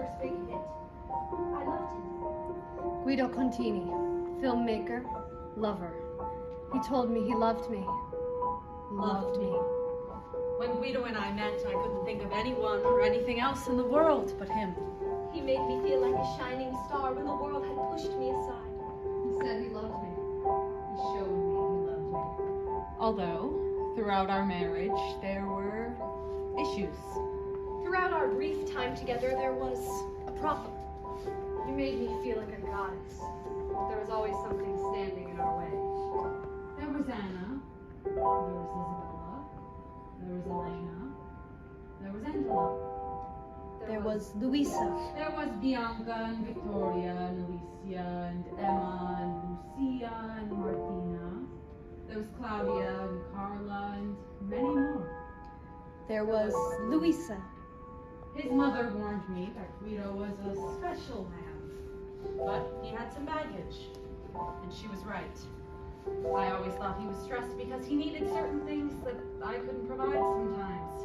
first big hit. I loved him. Guido Contini, filmmaker, lover. He told me he loved me. Loved me. When Guido and I met, I couldn't think of anyone or anything else in the world but him. He made me feel like a shining star when the world had pushed me aside. He said he loved me. He showed me he loved me. Although, throughout our marriage, there were issues. Throughout our brief time together, there was a problem. You made me feel like a goddess. There was always something standing in our way. There was Anna. There was Isabella. There was Elena. There was Angela. There was Luisa. There was Bianca and Victoria and Alicia and Emma and Lucia and Martina. There was Claudia and Carla and many more. There was Luisa. His mother warned me that Guido was a special man, but he had some baggage, and she was right. I always thought he was stressed because he needed certain things that I couldn't provide sometimes.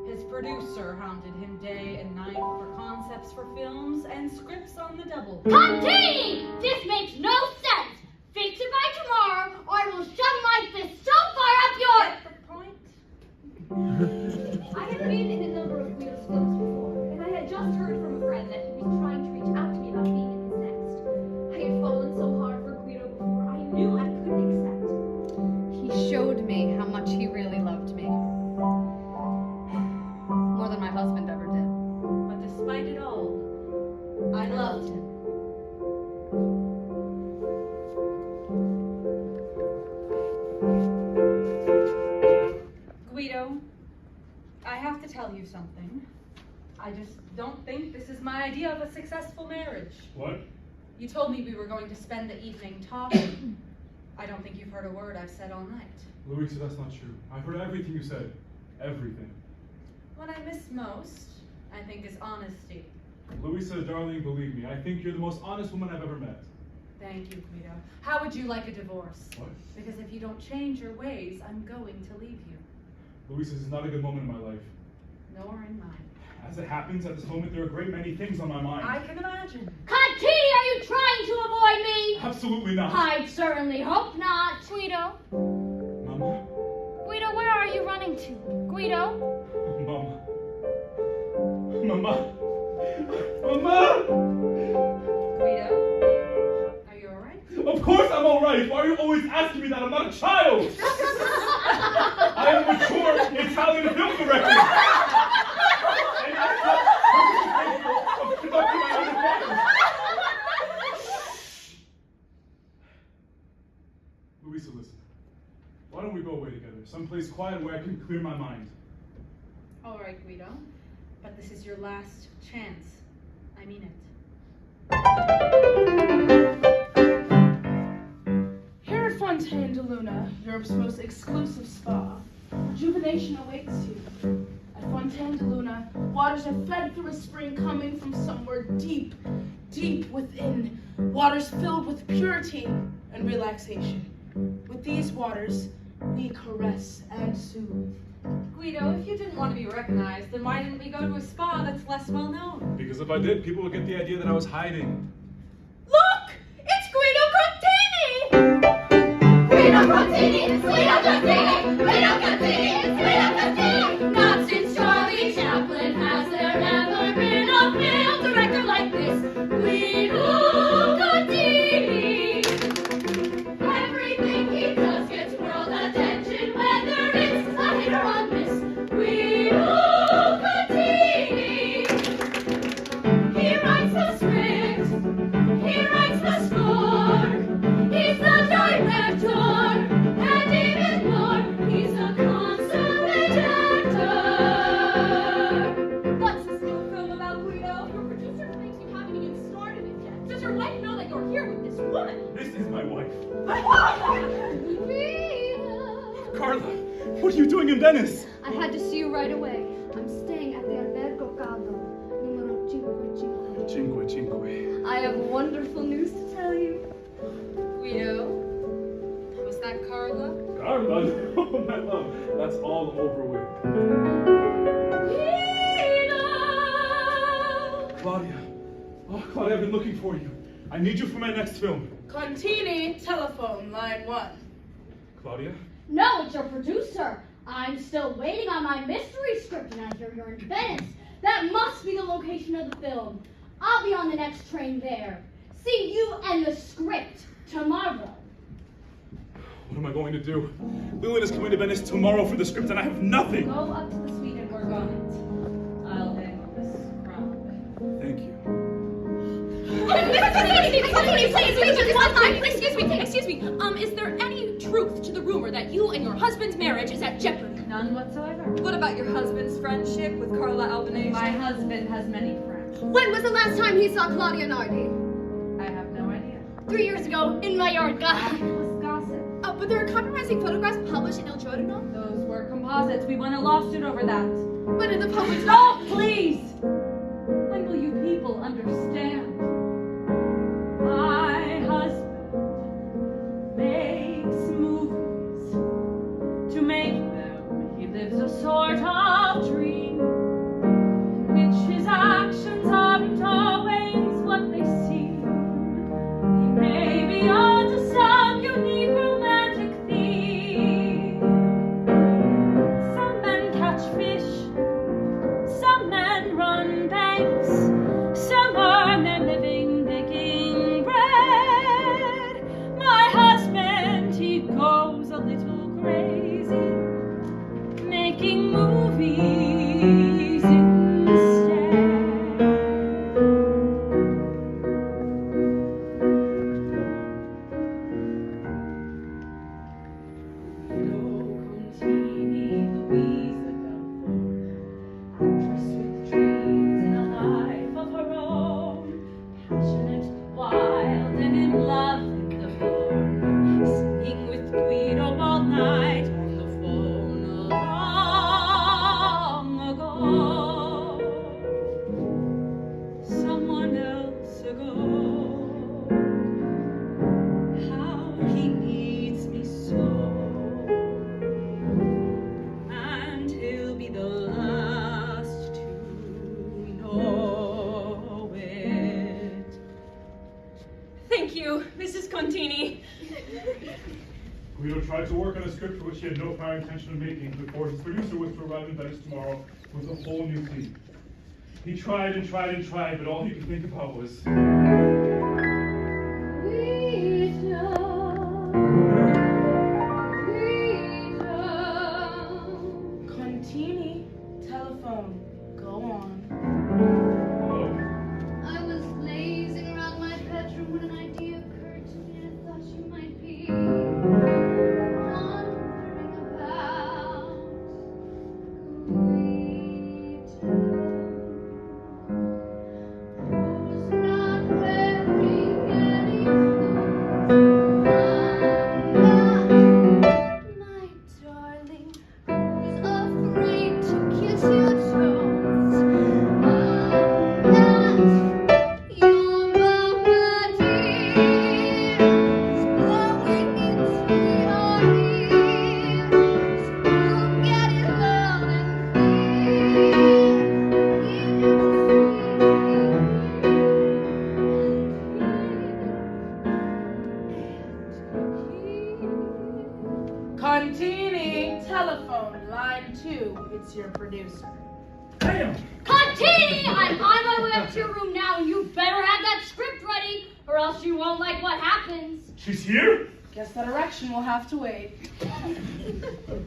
His producer hounded him day and night for concepts for films and scripts on the double. Contini! This makes no sense! Fix it by tomorrow, or I will shove my fist so far up your... Get the point? I had been in a number of Guido's films before, and I had just heard from a friend that he was trying to reach out to me about being in his next. I had fallen so hard for Guido before, I knew I couldn't accept. He showed me how much he really loved me. More than my husband ever did. But despite it all, I loved him. Guido, I have to tell you something. I just don't think this is my idea of a successful marriage. What? You told me we were going to spend the evening talking. I don't think you've heard a word I've said all night. Louisa, that's not true. I've heard everything you said. Everything. What I miss most, I think, is honesty. Louisa, darling, believe me, I think you're the most honest woman I've ever met. Thank you, Guido. How would you like a divorce? What? Because if you don't change your ways, I'm going to leave you. Louisa, this is not a good moment in my life. Nor in mine. As it happens, at this moment, there are a great many things on my mind. I can imagine. Contini, are you trying to avoid me? Absolutely not. I certainly hope not. Guido? Mama? Guido, where are you running to? Guido? Mama. Mama. Mama! Guido? Are you alright? Of course I'm alright! Why are you always asking me that? I'm not a child! I am a mature Italian film director! And I'm not capable of conducting my own affairs! Louisa, listen. Why don't we go away together? Someplace quiet where I can clear my mind. Alright, Guido. But this is your last chance. I mean it. Here at Fontaine de Luna, Europe's most exclusive spa, rejuvenation awaits you. At Fontaine de Luna, waters are fed through a spring coming from somewhere deep, deep within. Waters filled with purity and relaxation. With these waters, we caress and soothe. Guido, if you didn't want to be recognized, then why didn't we go to a spa that's less well known? Because if I did, people would get the idea that I was hiding. Look! It's Guido Contini! Guido Contini! Guido Contini! Guido Contini! Guido Contini! Not since Charlie Chaplin has there ever been a film director like this. Guido Contini! Everything he does gets world attention, whether it's a hit or a miss. Guido Contini! He writes the script. He writes the score. He's the director. And even more, he's a consummate actor. What's this new film about, Guido? Your producer thinks you haven't even started it yet. Does your wife know that you're here with this woman? This is my wife. Guido! Carla, what are you doing in Venice? I had to see you right away. I'm staying at the Albergo Caldo, numero 555. Cinque, cinque. I have wonderful news to tell you. Guido? Was that Carla? Carla, no, my love, that's all over with. Guido! Claudia. Oh, Claudia, I've been looking for you. I need you for my next film. Contini, telephone, line 1. Claudia? No, it's your producer. I'm still waiting on my mystery script, and I hear you're in Venice. That must be the location of the film. I'll be on the next train there. See you and the script tomorrow. What am I going to do? Lillian is coming to Venice tomorrow for the script, and I have nothing. Go up to the suite and work on it. I'll hang this crown. Thank you. Excuse me. Is there any truth to the rumor that you and your husband's marriage is at jeopardy? None whatsoever. What about your husband's friendship with Carla Albanese? My husband has many friends. When was the last time he saw Claudia Nardi? I have no idea. 3 years ago in Mallorca. Fabulous gossip. But there are compromising photographs published in El Giorno? Those were composites. We won a lawsuit over that. But in the public... Stop, please! When will you people understand? My husband makes movies. To make them, he lives a sort of dream, which his actions aren't always what they seem. He may be onto some unique romantic theme. Some men catch fish, some men run banks, some earn their living baking bread. My husband, he goes a little crazy, making movies instead. Contini, Louisa Belfort, actress with dreams and a life of her own, passionate, wild, and in love with the form, singing with Guido all night on the phone long ago. Someone else ago. How he needs me so. And he'll be the last to know it. Thank you, Mrs. Contini. Guido tried to work on a script for which he had no prior intention of making before his producer was to arrive in Venice tomorrow with a whole new theme. He tried and tried and tried, but all he could think about was... Contini, telephone, go on. I was lazing around my bedroom when an idea occurred to me, and I thought you might be wondering about Guido, who's not wearing any clothes. My darling, who's afraid to kiss your toes. Your mama dears blowing into your ears. You'll get it loud and Contini, telephone, line 2. It's your producer. Damn! Contini! I'm on my way up to your room now, and you better have that script ready, or else you won't like what happens. She's here? Guess that erection will have to wait.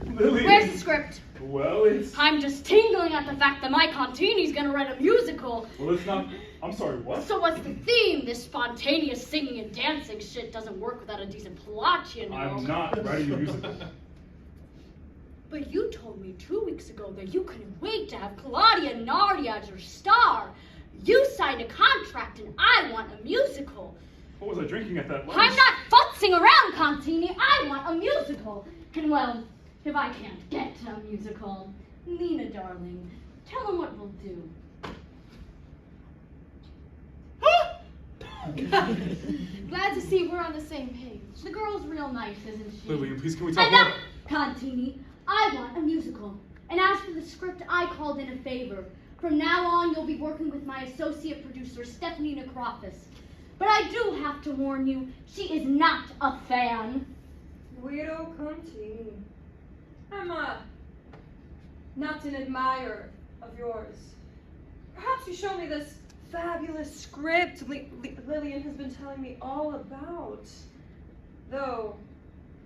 Lillian. Where's the script? Well, it's... I'm just tingling at the fact that my Contini's gonna write a musical. Well, it's not... I'm sorry, what? So what's the theme? This spontaneous singing and dancing shit doesn't work without a decent plot, you know. I'm not writing a musical. But you told me 2 weeks ago that you couldn't wait to have Claudia Nardi as your star. You signed a contract and I want a musical. What was I drinking at that lunch? I'm not futzing around, Contini. I want a musical. And well, if I can't get a musical, Nina, darling, tell them what we'll do. Glad to see we're on the same page. The girl's real nice, isn't she? Lillian, please, can we talk Enough, more? Contini. I want a musical. And as for the script, I called in a favor. From now on, you'll be working with my associate producer, Stephanie Necrophis. But I do have to warn you, she is not a fan. Guido Contini. I'm not an admirer of yours. Perhaps you show me this fabulous script Lillian has been telling me all about. Though,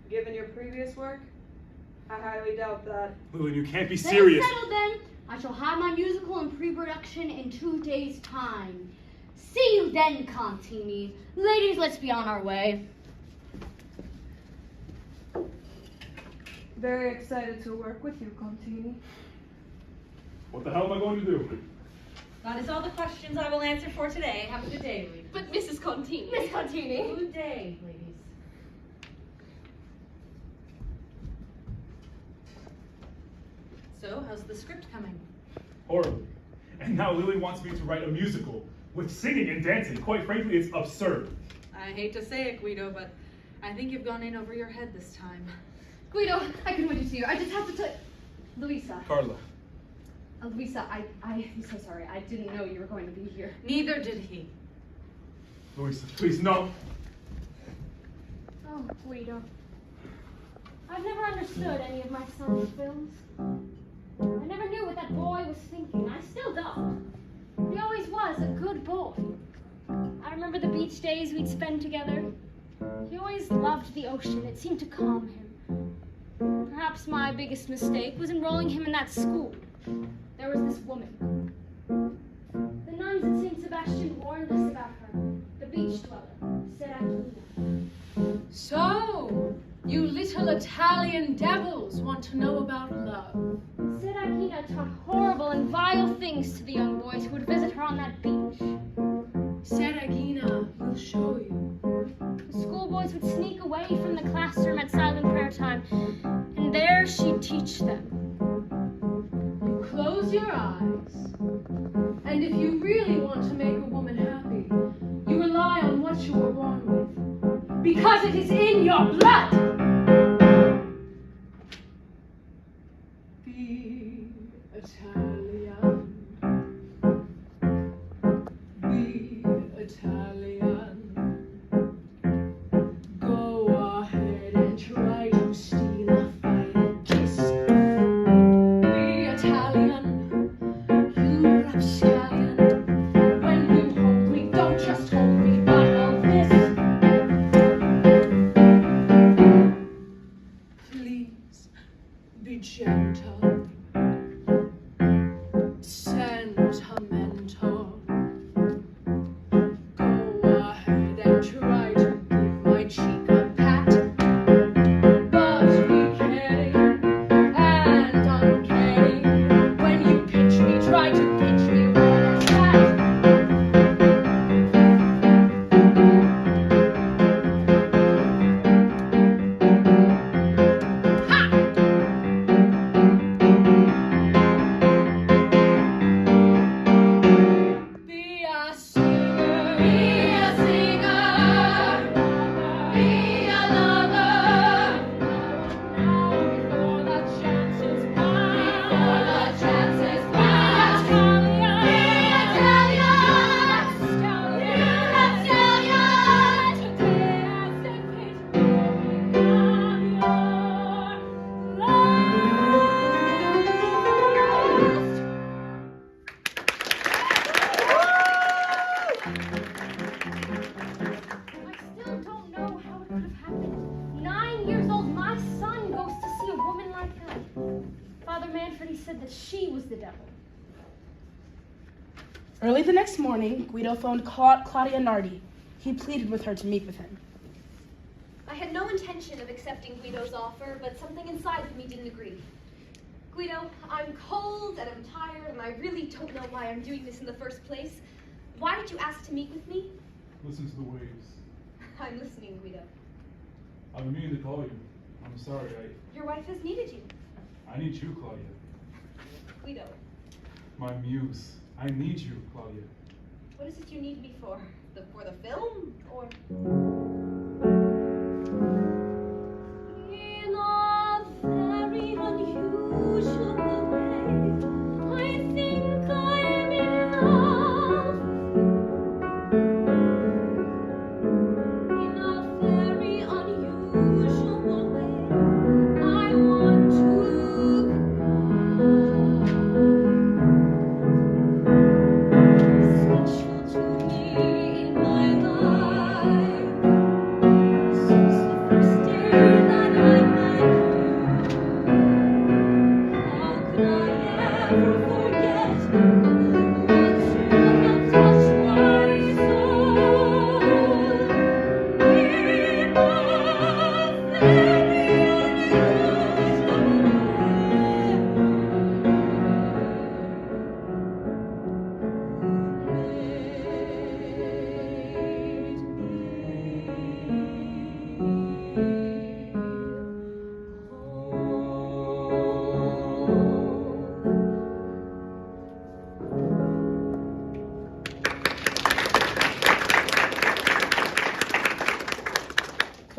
given your previous work, I highly doubt that. Lillian, you can't be Then serious. settled then. I shall have my musical in pre-production in 2 days' time. See you then, Contini. Ladies, let's be on our way. Very excited to work with you, Contini. What the hell am I going to do? That is all the questions I will answer for today. Have a good day, ladies. But Mrs. Contini. Miss Contini. Good day, ladies. So, how's the script coming? Horribly. And now Lily wants me to write a musical with singing and dancing. Quite frankly, it's absurd. I hate to say it, Guido, but I think you've gone in over your head this time. Guido, I couldn't wait to see you. I just have to tell Luisa. Carla. Luisa, I'm so sorry. I didn't know you were going to be here. Neither did he. Louisa, please, no. Oh, Guido. I've never understood any of my son's films. I never knew what that boy was thinking. I still don't. He always was a good boy. I remember the beach days we'd spend together. He always loved the ocean. It seemed to calm him. Perhaps my biggest mistake was enrolling him in that school. There was this woman. The nuns at St. Sebastian warned us about her. The beach dweller, Serafina. So, you little Italian devils want to know about love. Serafina taught horrible and vile things to the young boys who would visit her on that beach. Serafina will show you. The schoolboys would sneak away from the classroom at silent prayer time, and there she'd teach them. You close your eyes, and if you really want to make a woman happy, you rely on what you were born with, because it is in your blood. Be Italian. Be Italian. Go ahead and try to steal a final kiss. Be Italian. You rapscallion. When you hold me, don't just hold me, but hold this. Please be gentle. Sentimental. Go ahead and try to give my cheek a pat. But be kidding and unkidding. When you pinch me, try to pinch me where it's at. Be a singer. Be a singer. Be a lover. Now before the chance is past. Before the chance is past. Be Italian. Stallion. Today I say please become your last. I still don't know how it could have happened. 9 years old, my son goes to see a woman like that. Father Manfred, he said that she was the devil. Early the next morning, Guido phoned Claudia Nardi. He pleaded with her to meet with him. I had no intention of accepting Guido's offer, but something inside of me didn't agree. Guido, I'm cold and I'm tired, and I really don't know why I'm doing this in the first place. Why did you ask to meet with me? Listen to the waves. I'm listening, Guido. I've been meaning to call you. I'm sorry, Your wife has needed you. I need you, Claudia. Guido, My muse. I need you, Claudia. what is it you need me for? For the film? Or... In a very unusual way, I think I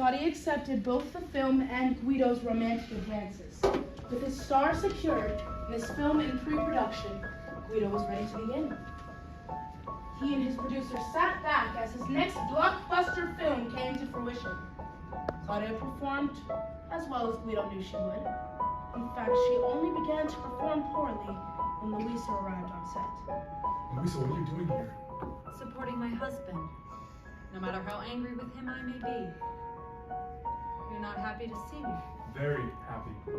Claudia accepted both the film and Guido's romantic advances. With his star secured and his film in pre-production, Guido was ready to begin. He and his producer sat back as his next blockbuster film came to fruition. Claudia performed as well as Guido knew she would. In fact, she only began to perform poorly when Luisa arrived on set. Luisa, what are you doing here? Supporting my husband, no matter how angry with him I may be. You're not happy to see me. Very happy.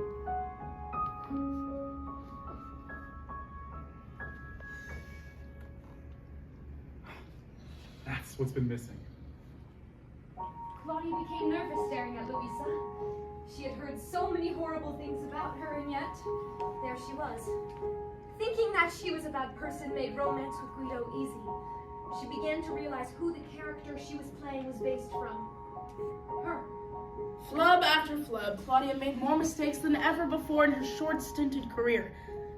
That's what's been missing. Claudia became nervous staring at Luisa. She had heard so many horrible things about her, and yet, there she was. Thinking that she was a bad person made romance with Guido easy. She began to realize who the character she was playing was based from. Her. Flub after flub, Claudia made more mistakes than ever before in her short-stinted career.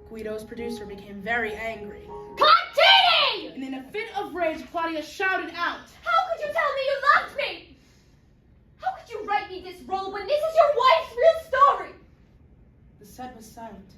Guido's producer became very angry. Continue! And in a fit of rage, Claudia shouted out, How could you tell me you loved me? How could you write me this role when this is your wife's real story? The set was silent.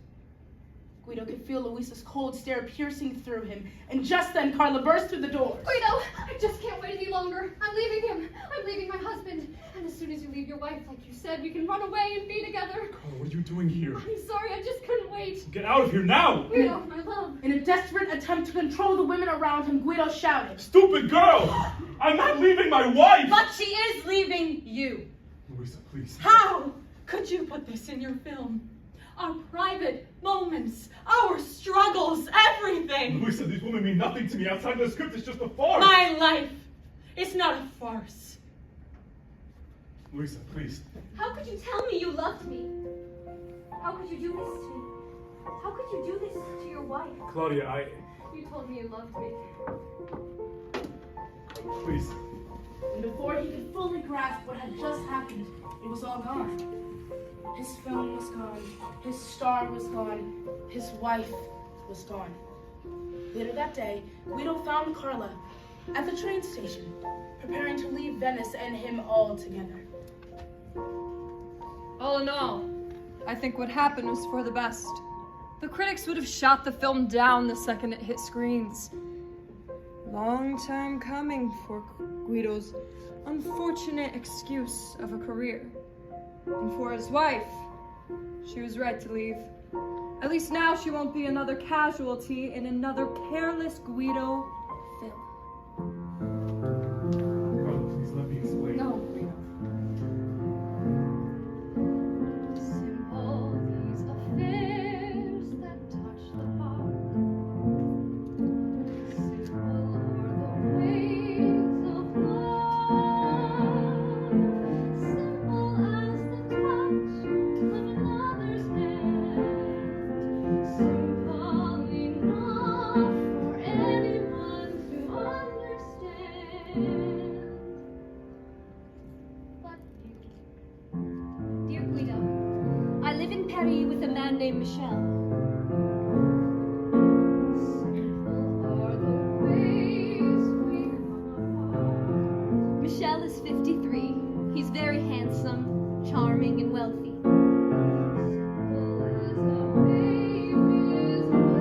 Guido could feel Luisa's cold stare piercing through him, and just then Carla burst through the door. Guido, I just can't wait any longer. I'm leaving him. I'm leaving my husband. And as soon as you leave your wife, like you said, we can run away and be together. Carla, what are you doing here? I'm sorry, I just couldn't wait. Get out of here now! Guido, my love. In a desperate attempt to control the women around him, Guido shouted, Stupid girl! I'm not leaving my wife! But she is leaving you. Luisa, please. How could you put this in your film? Our private moments, our struggles, everything. Luisa, these women mean nothing to me. Outside the script, it's just a farce. My life is not a farce. Luisa, please. How could you tell me you loved me? How could you do this to me? How could you do this to your wife? Claudia, You told me you loved me. Please. and before he could fully grasp what had just happened, it was all gone. His film was gone, his star was gone, his wife was gone. Later that day, Guido found Carla at the train station, preparing to leave Venice and him all together. All in all, I think what happened was for the best. The critics would have shot the film down the second it hit screens. Long time coming for Guido's unfortunate excuse of a career. And for his wife, she was right to leave. At least now she won't be another casualty in another careless Guido film. Carla, please let me explain. No, Guido. Simple these affairs that touch the heart. Simple are the ways of love. Simple as the touch of another's hand. Simple enough for anyone to understand. But dear Guido, I live in Paris with a man named Michel. Simple are the ways we come apart. Michel is 53. He's very handsome, charming, and wealthy. Simple as a baby's word.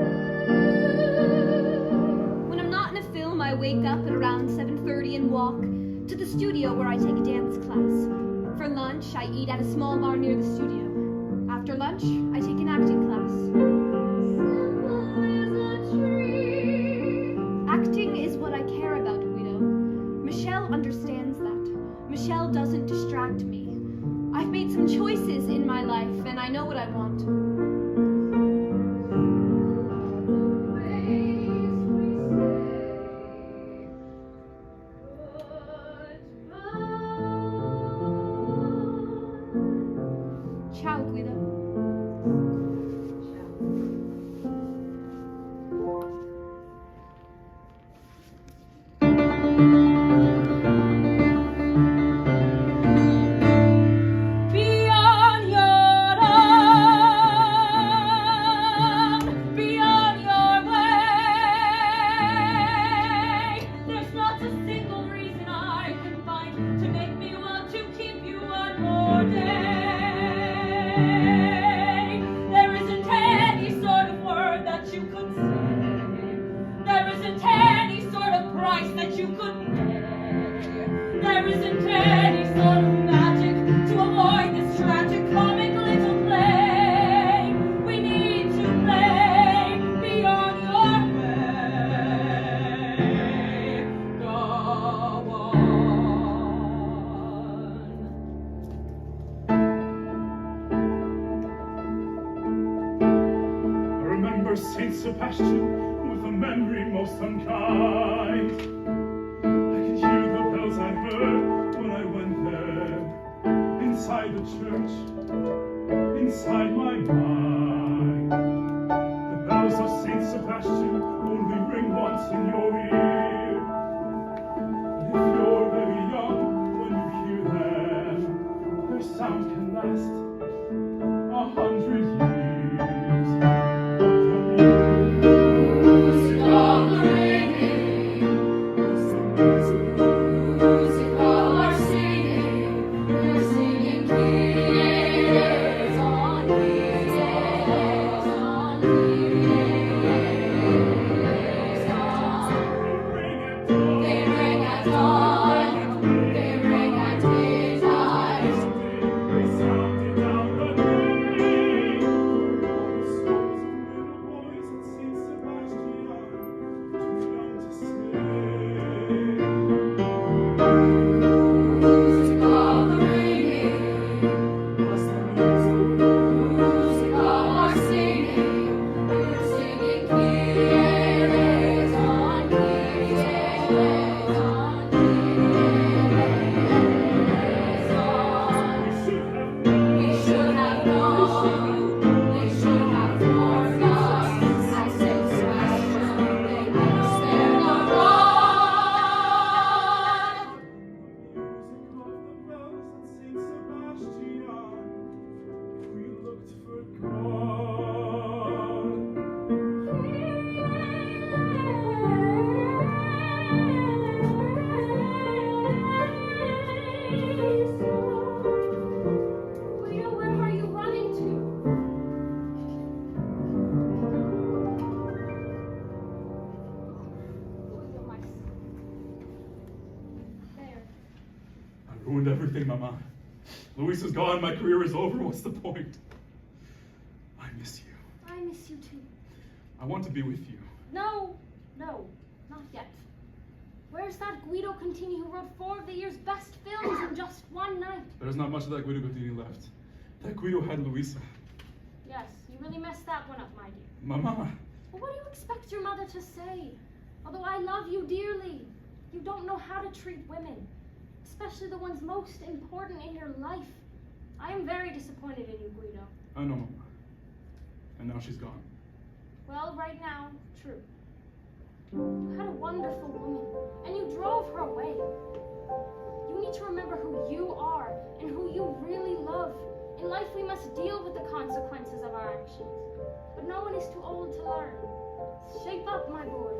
When I'm not in a film, I wake up at around 7:30 and walk to the studio where I take a dance class. For lunch, I eat at a small bar near the studio. After lunch, I take an acting class. Simple as a tree. Acting is what I care about, Guido. Michelle understands that. Michelle doesn't distract me. I've made some choices in my life, and I know what I want. Ciao, Guido. Sebastian with a memory most unkind. I could hear the bells I heard when I went there, inside the church, inside my mind. The bells of Saint Sebastian only ring once in your ear. But if you're very young when you hear them, their sound can last 100 years. Ruined everything, Mama. Luisa's gone, my career is over, what's the point? I miss you. I miss you too. I want to be with you. No, not yet. Where's that Guido Contini who wrote 4 of the year's best films in just one night? There's not much of that Guido Contini left. That Guido had Luisa. Yes, you really messed that one up, my dear. Mama. Well, what do you expect your mother to say? Although I love you dearly, you don't know how to treat women, especially the ones most important in your life. I am very disappointed in you, Guido. I know, Mama. And now she's gone. Well, right now, true. You had a wonderful woman, and you drove her away. You need to remember who you are and who you really love. In life, we must deal with the consequences of our actions. But no one is too old to learn. Shape up, my boy.